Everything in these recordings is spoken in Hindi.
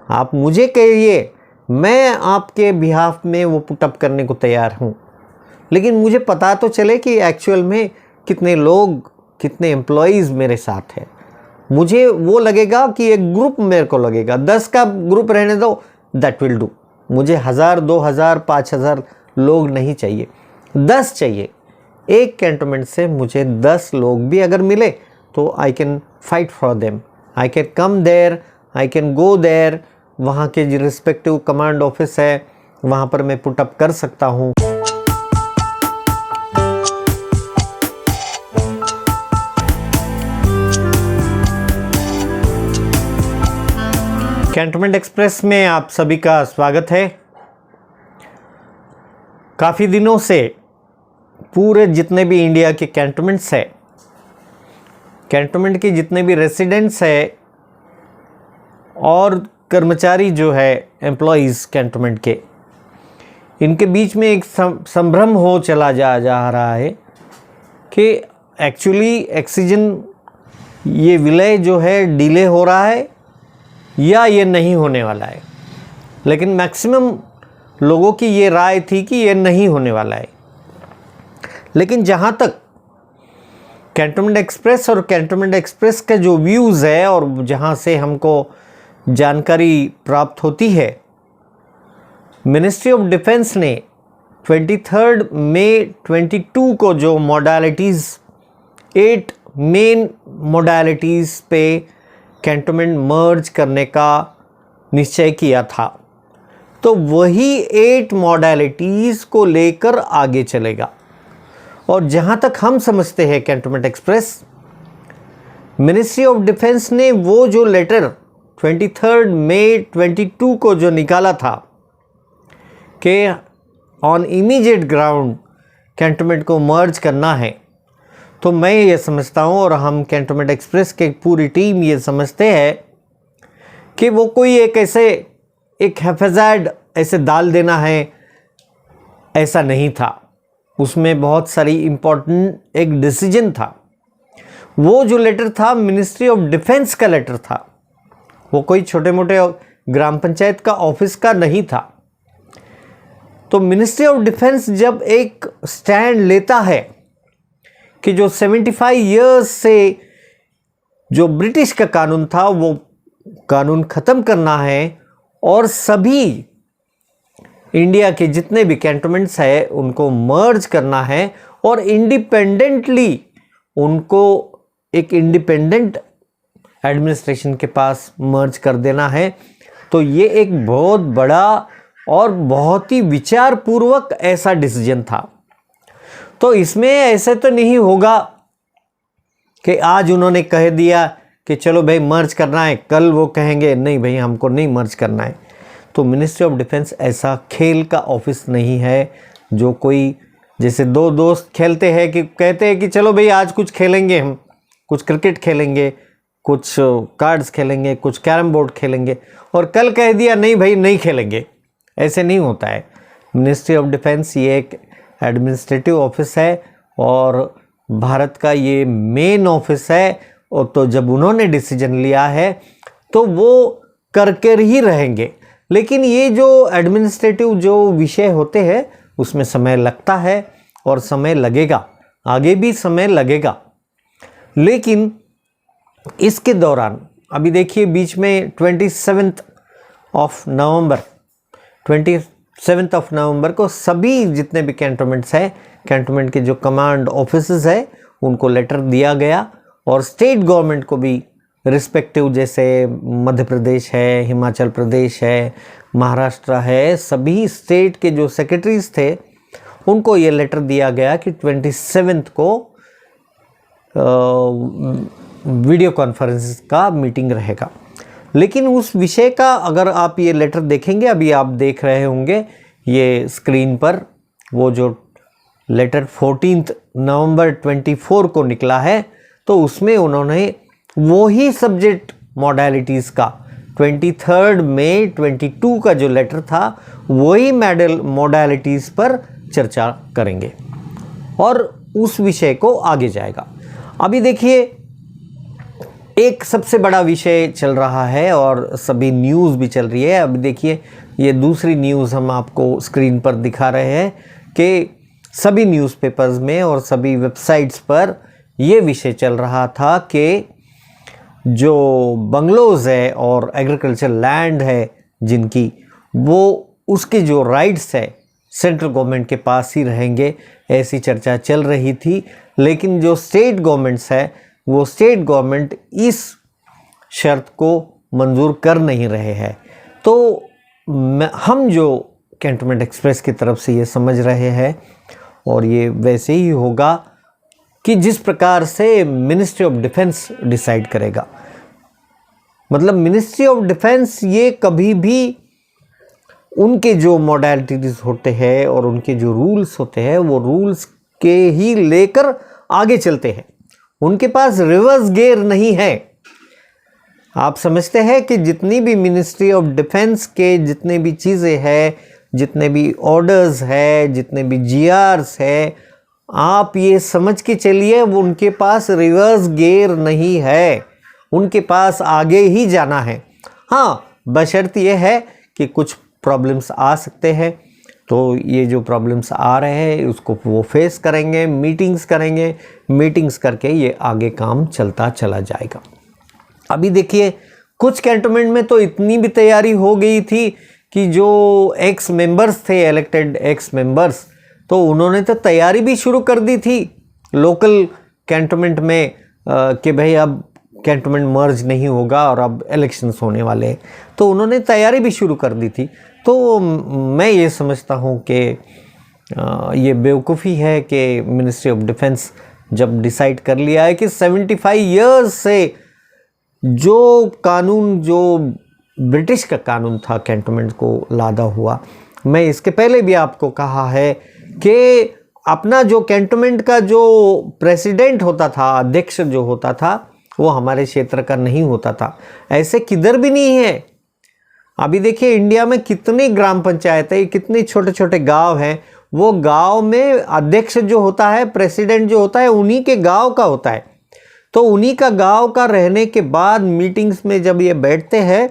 आप मुझे कहिए, मैं आपके बिहाफ में वो पुटअप करने को तैयार हूँ, लेकिन मुझे पता तो चले कि एक्चुअल में कितने लोग, कितने एम्प्लॉयज़ मेरे साथ हैं। मुझे वो लगेगा कि एक ग्रुप मेरे को लगेगा, 10 का ग्रुप रहने दो, दैट विल डू। मुझे 1000, 2000, 5000 लोग नहीं चाहिए, 10 चाहिए। एक कैंटोनमेंट से मुझे 10 लोग भी अगर मिले तो I can fight for them, I can come there, I can go there. वहाँ के जो रिस्पेक्टिव कमांड ऑफिस है वहाँ पर मैं पुटअप कर सकता हूँ। कैंटोनमेंट एक्सप्रेस में आप सभी का स्वागत है। काफ़ी दिनों से पूरे जितने भी इंडिया के कैंटोनमेंट्स है, कैंटोनमेंट के जितने भी रेसिडेंट्स है और कर्मचारी जो है एम्प्लॉयज़ कैंटोनमेंट के, इनके बीच में एक संभ्रम हो चला जा रहा है कि एक्चुअली ऑक्सीजन ये विलय जो है डिले हो रहा है या ये नहीं होने वाला है। लेकिन मैक्सिमम लोगों की ये राय थी कि ये नहीं होने वाला है। लेकिन जहाँ तक कैंटोनमेंट एक्सप्रेस और कैंटोनमेंट एक्सप्रेस के जो व्यूज़ है और जहाँ से हमको जानकारी प्राप्त होती है, मिनिस्ट्री ऑफ डिफेंस ने 23 मई 22 को जो मॉडलिटीज़, 8 मेन मॉडलिटीज़ पे कैंटोनमेंट मर्ज करने का निश्चय किया था, तो वही 8 मॉडलिटीज़ को लेकर आगे चलेगा। और जहाँ तक हम समझते हैं cantonment express, ministry of defence ने वो जो लेटर 23 मई 22 को जो निकाला था कि ऑन इमीडिएट ग्राउंड कैंटोनमेंट को मर्ज करना है, तो मैं ये समझता हूँ और हम कैंटोनमेंट एक्सप्रेस के पूरी टीम ये समझते हैं कि वो कोई एक ऐसे एक हैफेजार्ड ऐसे डाल देना है, ऐसा नहीं था। उसमें बहुत सारी इम्पोर्टेंट एक डिसीजन था। वो जो लेटर था मिनिस्ट्री ऑफ डिफेंस का लेटर था, वो कोई छोटे मोटे ग्राम पंचायत का ऑफिस का नहीं था। तो मिनिस्ट्री ऑफ डिफेंस जब एक स्टैंड लेता है कि जो 75 इयर्स से जो ब्रिटिश का कानून था वो कानून ख़त्म करना है और सभी इंडिया के जितने भी कैंटोनमेंट्स है उनको मर्ज करना है और इंडिपेंडेंटली उनको एक इंडिपेंडेंट एडमिनिस्ट्रेशन के पास मर्ज कर देना है, तो ये एक बहुत बड़ा और बहुत ही विचारपूर्वक ऐसा डिसीजन था। तो इसमें ऐसे तो नहीं होगा कि आज उन्होंने कह दिया कि चलो भाई मर्ज करना है, कल वो कहेंगे नहीं भाई हमको नहीं मर्ज करना है। तो मिनिस्ट्री ऑफ डिफेंस ऐसा खेल का ऑफिस नहीं है जो कोई जैसे दो दोस्त खेलते हैं कि कहते हैं कि चलो भाई आज कुछ खेलेंगे, हम कुछ क्रिकेट खेलेंगे, कुछ कार्ड्स खेलेंगे, कुछ कैरम बोर्ड खेलेंगे, और कल कह दिया नहीं भाई नहीं खेलेंगे। ऐसे नहीं होता है। मिनिस्ट्री ऑफ डिफेंस ये एक एडमिनिस्ट्रेटिव ऑफिस है और भारत का ये मेन ऑफिस है, और तो जब उन्होंने डिसीजन लिया है तो वो करके ही रहेंगे। लेकिन ये जो एडमिनिस्ट्रेटिव जो विषय होते हैं उसमें समय लगता है और समय लगेगा, आगे भी समय लगेगा। लेकिन इसके दौरान अभी देखिए बीच में 27 नवंबर को सभी जितने भी कैंटोनमेंट्स हैं, कैंटोनमेंट के जो कमांड ऑफिसेस है उनको लेटर दिया गया और स्टेट गवर्नमेंट को भी रिस्पेक्टिव, जैसे मध्य प्रदेश है, हिमाचल प्रदेश है, महाराष्ट्र है, सभी स्टेट के जो सेक्रेटरीज थे उनको ये लेटर दिया गया कि 27 को वीडियो कॉन्फ्रेंस का मीटिंग रहेगा। लेकिन उस विषय का अगर आप ये लेटर देखेंगे, अभी आप देख रहे होंगे ये स्क्रीन पर, वो जो लेटर 14 नवंबर 24 को निकला है, तो उसमें उन्होंने वही सब्जेक्ट मॉडलिटीज़ का 23 मई 22 का जो लेटर था वही मॉडलिटीज़ पर चर्चा करेंगे और उस विषय को आगे जाएगा। अभी देखिए एक सबसे बड़ा विषय चल रहा है और सभी न्यूज़ भी चल रही है। अब देखिए, ये दूसरी न्यूज़ हम आपको स्क्रीन पर दिखा रहे हैं कि सभी न्यूज़पेपर्स में और सभी वेबसाइट्स पर ये विषय चल रहा था कि जो बंगलोज़ है और एग्रीकल्चर लैंड है जिनकी, वो उसके जो राइट्स है सेंट्रल गवर्नमेंट के पास ही रहेंगे, ऐसी चर्चा चल रही थी। लेकिन जो स्टेट गवर्नमेंट्स है, वो स्टेट गवर्नमेंट इस शर्त को मंजूर कर नहीं रहे हैं। तो हम जो कैंटोनमेंट एक्सप्रेस की तरफ से ये समझ रहे हैं, और ये वैसे ही होगा कि जिस प्रकार से मिनिस्ट्री ऑफ डिफेंस डिसाइड करेगा। मतलब मिनिस्ट्री ऑफ डिफेंस ये कभी भी उनके जो मॉडलिटीज होते हैं और उनके जो रूल्स होते हैं, वो रूल्स के ही लेकर आगे चलते हैं। उनके पास रिवर्स गियर नहीं है। आप समझते हैं कि जितनी भी मिनिस्ट्री ऑफ डिफेंस के जितने भी चीज़ें हैं, जितने भी ऑर्डर्स है, जितने भी जीआरस है, आप ये समझ के चलिए वो उनके पास रिवर्स गियर नहीं है, उनके पास आगे ही जाना है। हाँ, बशर्त ये है कि कुछ प्रॉब्लम्स आ सकते हैं, तो ये जो प्रॉब्लम्स आ रहे हैं उसको वो फेस करेंगे, मीटिंग्स करेंगे, मीटिंग्स करके ये आगे काम चलता चला जाएगा। अभी देखिए, कुछ कैंटोनमेंट में तो इतनी भी तैयारी हो गई थी कि जो एक्स मेंबर्स थे, इलेक्टेड एक्स मेंबर्स, तो उन्होंने तो तैयारी भी शुरू कर दी थी लोकल कैंटोनमेंट में कि भाई अब कैंटोनमेंट मर्ज नहीं होगा और अब इलेक्शंस होने वाले हैं, तो उन्होंने तैयारी भी शुरू कर दी थी। तो मैं ये समझता हूँ कि ये बेवकूफ़ी है कि मिनिस्ट्री ऑफ डिफेंस जब डिसाइड कर लिया है कि 75 ईयर्स से जो कानून, जो ब्रिटिश का कानून था कैंटोनमेंट को लादा हुआ, मैं इसके पहले भी आपको कहा है कि अपना जो कैंटोनमेंट का जो प्रेसिडेंट होता था, अध्यक्ष जो होता था, वो हमारे क्षेत्र का नहीं होता था। ऐसे किधर भी नहीं है। अभी देखिए, इंडिया में कितनी ग्राम पंचायतें, कितने छोटे छोटे गांव हैं, वो गांव में अध्यक्ष जो होता है, प्रेसिडेंट जो होता है, उन्हीं के गांव का होता है। तो उन्हीं का गांव का रहने के बाद मीटिंग्स में जब ये बैठते हैं,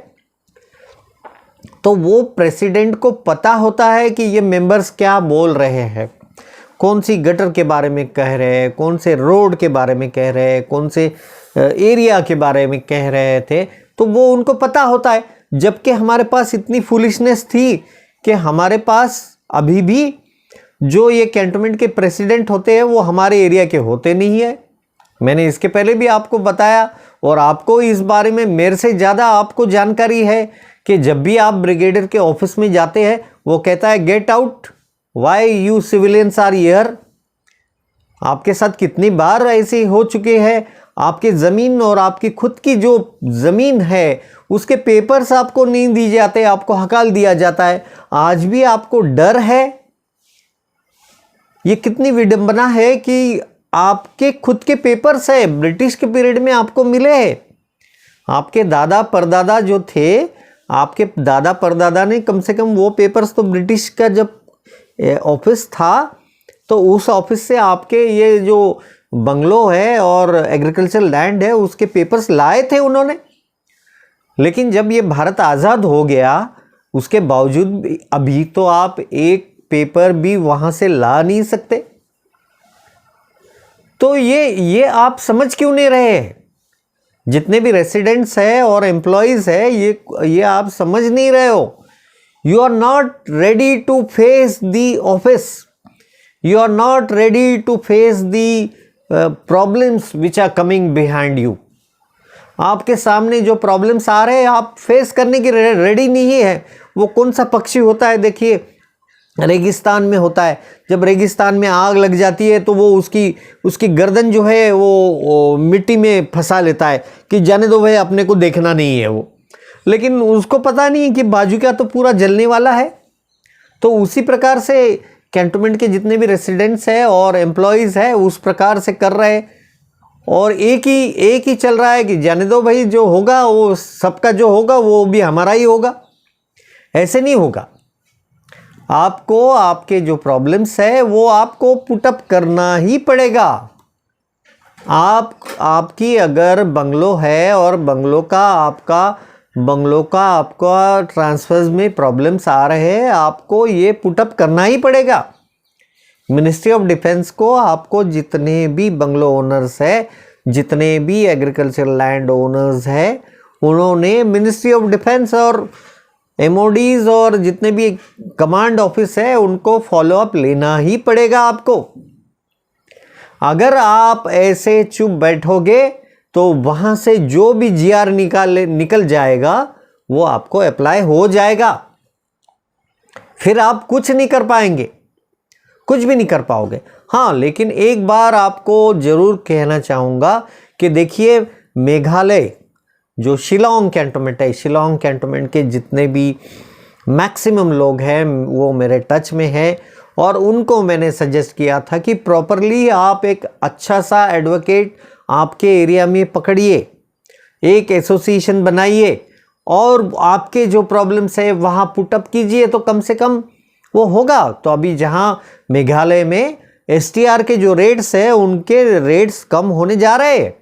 तो वो प्रेसिडेंट को पता होता है कि ये मेंबर्स क्या बोल रहे हैं, कौन सी गटर के बारे में कह रहे हैं, कौन से रोड के बारे में कह रहे हैं, कौन से एरिया के बारे में कह रहे थे, तो वो उनको पता होता है। जबकि हमारे पास इतनी फुलिशनेस थी कि हमारे पास अभी भी जो ये कैंटोनमेंट के प्रेसिडेंट होते हैं वो हमारे एरिया के होते नहीं है। मैंने इसके पहले भी आपको बताया, और आपको इस बारे में मेरे से ज़्यादा आपको जानकारी है कि जब भी आप ब्रिगेडियर के ऑफिस में जाते हैं, वो कहता है get out, why you civilians are here. आपके साथ कितनी बार ऐसे हो चुके हैं। आपके ज़मीन और आपकी खुद की जो ज़मीन है उसके पेपर्स आपको नहीं दिए जाते, आपको हकाल दिया जाता है। आज भी आपको डर है। ये कितनी विडंबना है कि आपके खुद के पेपर्स है, ब्रिटिश के पीरियड में आपको मिले हैं। आपके दादा परदादा जो थे, आपके दादा परदादा ने कम से कम वो पेपर्स तो ब्रिटिश का जब ऑफिस था, तो उस ऑफिस से आपके ये जो बंगलो है और एग्रीकल्चर लैंड है उसके पेपर्स लाए थे उन्होंने। लेकिन जब ये भारत आज़ाद हो गया, उसके बावजूद अभी तो आप एक पेपर भी वहाँ से ला नहीं सकते। तो ये आप समझ क्यों नहीं रहे? जितने भी रेसिडेंट्स है और एम्प्लॉयज़ है, ये आप समझ नहीं रहे हो। You are not ready to face the office, you are not ready to face the problems which are coming behind you. आपके सामने जो प्रॉब्लम्स आ रहे हैं आप फेस करने की रेडी नहीं है। वो कौन सा पक्षी होता है, देखिए रेगिस्तान में होता है, जब रेगिस्तान में आग लग जाती है तो वो उसकी गर्दन जो है वो मिट्टी में फंसा लेता है कि जाने दो भाई, अपने को देखना नहीं है वो। लेकिन उसको पता नहीं है कि बाजू का तो पूरा जलने वाला है। तो उसी प्रकार से कैंटोनमेंट के जितने भी रेसिडेंट्स हैं और एम्प्लॉयज़ हैं उस प्रकार से कर रहे हैं, और एक ही चल रहा है कि जाने दो भाई, जो होगा वो सबका जो होगा वो भी हमारा ही होगा। ऐसे नहीं होगा। आपको आपके जो प्रॉब्लम्स है वो आपको पुटअप करना ही पड़ेगा। आपकी अगर बंगलो है और बंगलो का आपका ट्रांसफर्स में प्रॉब्लम्स आ रहे हैं, आपको ये पुटअप करना ही पड़ेगा। मिनिस्ट्री ऑफ डिफेंस को आपको जितने भी बंगलो ओनर्स है, जितने भी एग्रीकल्चर लैंड ओनर्स है, उन्होंने मिनिस्ट्री ऑफ डिफेंस और एमओडीज और जितने भी कमांड ऑफिस है उनको फॉलो अप लेना ही पड़ेगा आपको। अगर आप ऐसे चुप बैठोगे तो वहां से जो भी जीआर निकल जाएगा वो आपको अप्लाई हो जाएगा, फिर आप कुछ नहीं कर पाएंगे, कुछ भी नहीं कर पाओगे। हाँ, लेकिन एक बार आपको जरूर कहना चाहूंगा कि देखिए, मेघालय जो शिलोंग कैंटोनमेंट है, शिलोंग कैंटोनमेंट के जितने भी मैक्सिमम लोग हैं वो मेरे टच में है, और उनको मैंने सजेस्ट किया था कि प्रॉपरली आप एक अच्छा सा एडवोकेट आपके एरिया में पकड़िए, एक एसोसिएशन बनाइए और आपके जो प्रॉब्लम्स है वहाँ पुटअप कीजिए, तो कम से कम वो होगा। तो अभी जहाँ मेघालय में एसटीआर के जो रेट्स है उनके रेट्स कम होने जा रहे हैं,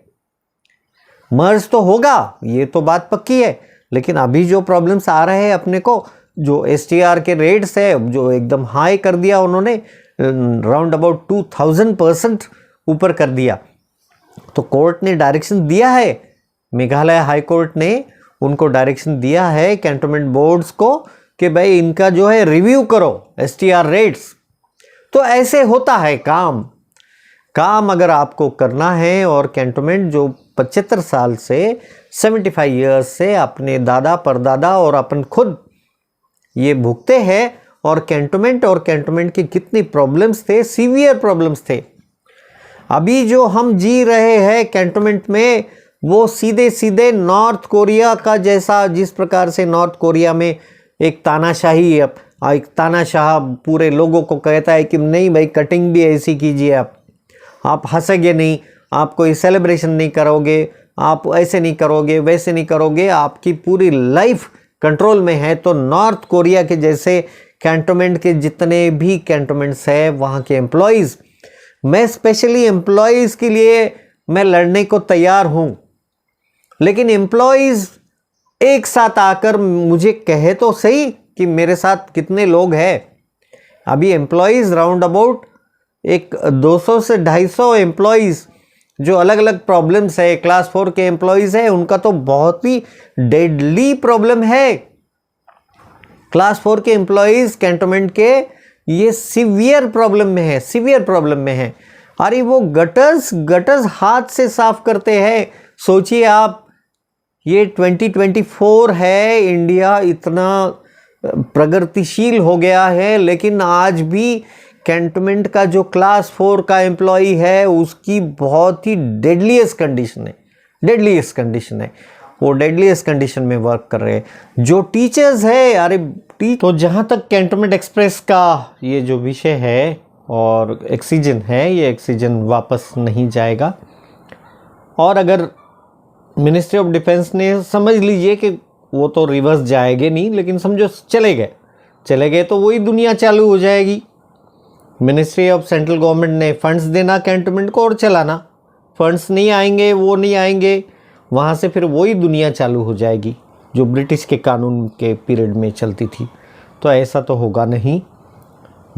मर्ज तो होगा, ये तो बात पक्की है, लेकिन अभी जो प्रॉब्लम्स आ रहे हैं अपने को, जो एसटीआर के रेट्स है जो एकदम हाई कर दिया उन्होंने, राउंड अबाउट 2000% ऊपर कर दिया। तो कोर्ट ने डायरेक्शन दिया है, मेघालय हाई कोर्ट ने उनको डायरेक्शन दिया है कैंटोनमेंट बोर्ड्स को कि भाई इनका जो है रिव्यू करो एसटीआर रेट्स। तो ऐसे होता है काम अगर आपको करना है, और कैंटोनमेंट जो 75 साल से 75 ईयर्स से अपने दादा परदादा और अपन खुद ये भुगते हैं, और कैंटोनमेंट के कितनी प्रॉब्लम्स थे, सीवियर प्रॉब्लम्स थे। अभी जो हम जी रहे हैं कैंटोनमेंट में वो सीधे सीधे नॉर्थ कोरिया का जैसा, जिस प्रकार से नॉर्थ कोरिया में एक तानाशाह पूरे लोगों को कहता है कि नहीं भाई कटिंग भी ऐसी कीजिए, आप हंसेंगे नहीं, आप कोई सेलिब्रेशन नहीं करोगे, आप ऐसे नहीं करोगे, वैसे नहीं करोगे, आपकी पूरी लाइफ कंट्रोल में है। तो नॉर्थ कोरिया के जैसे कैंटोनमेंट के जितने भी कैंटोनमेंट्स है वहाँ के एम्प्लॉयज़, मैं स्पेशली एम्प्लॉयज़ के लिए मैं लड़ने को तैयार हूँ, लेकिन एम्प्लॉयज़ एक साथ आकर मुझे कहे तो सही कि मेरे साथ कितने लोग हैं। अभी एम्प्लॉयज़ राउंड अबाउट एक 200 से 250 एम्प्लॉयज़ जो अलग अलग प्रॉब्लम्स है, क्लास 4 के एम्प्लॉयज़ है, उनका तो बहुत ही डेडली प्रॉब्लम है। क्लास 4 के एम्प्लॉयज़ कैंटोनमेंट के ये सीवियर प्रॉब्लम में है। अरे वो गटर्स हाथ से साफ करते हैं। सोचिए आप, ये 2024 है, इंडिया इतना प्रगतिशील हो गया है, लेकिन आज भी कैंटोनमेंट का जो क्लास 4 का एम्प्लॉई है उसकी बहुत ही डेडलीस्ट कंडीशन है, वो डेडलीस्ट कंडीशन में वर्क कर रहे हैं। जो टीचर्स है, तो जहाँ तक कैंटोनमेंट एक्सप्रेस का ये जो विषय है और ऑक्सीजन है, ये ऑक्सीजन वापस नहीं जाएगा। और अगर मिनिस्ट्री ऑफ डिफेंस ने, समझ लीजिए कि वो तो रिवर्स जाएंगे नहीं, लेकिन समझो चले गए तो वही दुनिया चालू हो जाएगी। मिनिस्ट्री ऑफ सेंट्रल गवर्नमेंट ने फंड्स देना कैंटोनमेंट को और चलाना, फंड्स नहीं आएंगे, वो नहीं आएंगे, वहाँ से फिर वही दुनिया चालू हो जाएगी जो ब्रिटिश के कानून के पीरियड में चलती थी। तो ऐसा तो होगा नहीं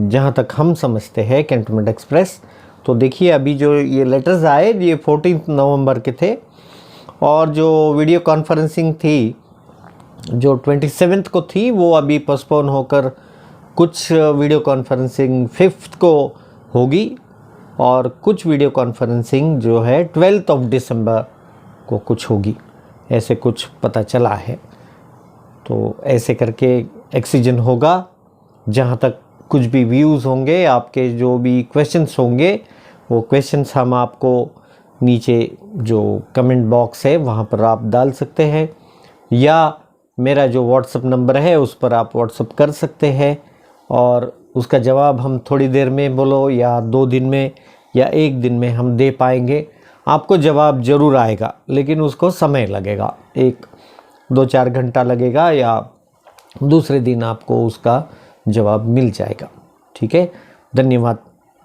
जहाँ तक हम समझते हैं कैंटोनमेंट एक्सप्रेस। तो देखिए, अभी जो ये लेटर्स आए ये 14 नवंबर के थे, और जो वीडियो कॉन्फ्रेंसिंग थी जो 27 को थी वो अभी पोस्टपोन होकर कुछ वीडियो कॉन्फ्रेंसिंग 5 को होगी, और कुछ वीडियो कॉन्फ्रेंसिंग जो है 12 दिसंबर को कुछ होगी, ऐसे कुछ पता चला है। तो ऐसे करके ऑक्सीजन होगा। जहाँ तक कुछ भी व्यूज़ होंगे, आपके जो भी क्वेश्चंस होंगे, वो क्वेश्चंस हम आपको नीचे जो कमेंट बॉक्स है वहाँ पर आप डाल सकते हैं, या मेरा जो व्हाट्सअप नंबर है उस पर आप व्हाट्सअप कर सकते हैं, और उसका जवाब हम थोड़ी देर में, बोलो या 2 दिन में या 1 दिन में हम दे पाएंगे। आपको जवाब ज़रूर आएगा, लेकिन उसको समय लगेगा, 1-2-4 घंटा लगेगा, या दूसरे दिन आपको उसका जवाब मिल जाएगा। ठीक है, धन्यवाद।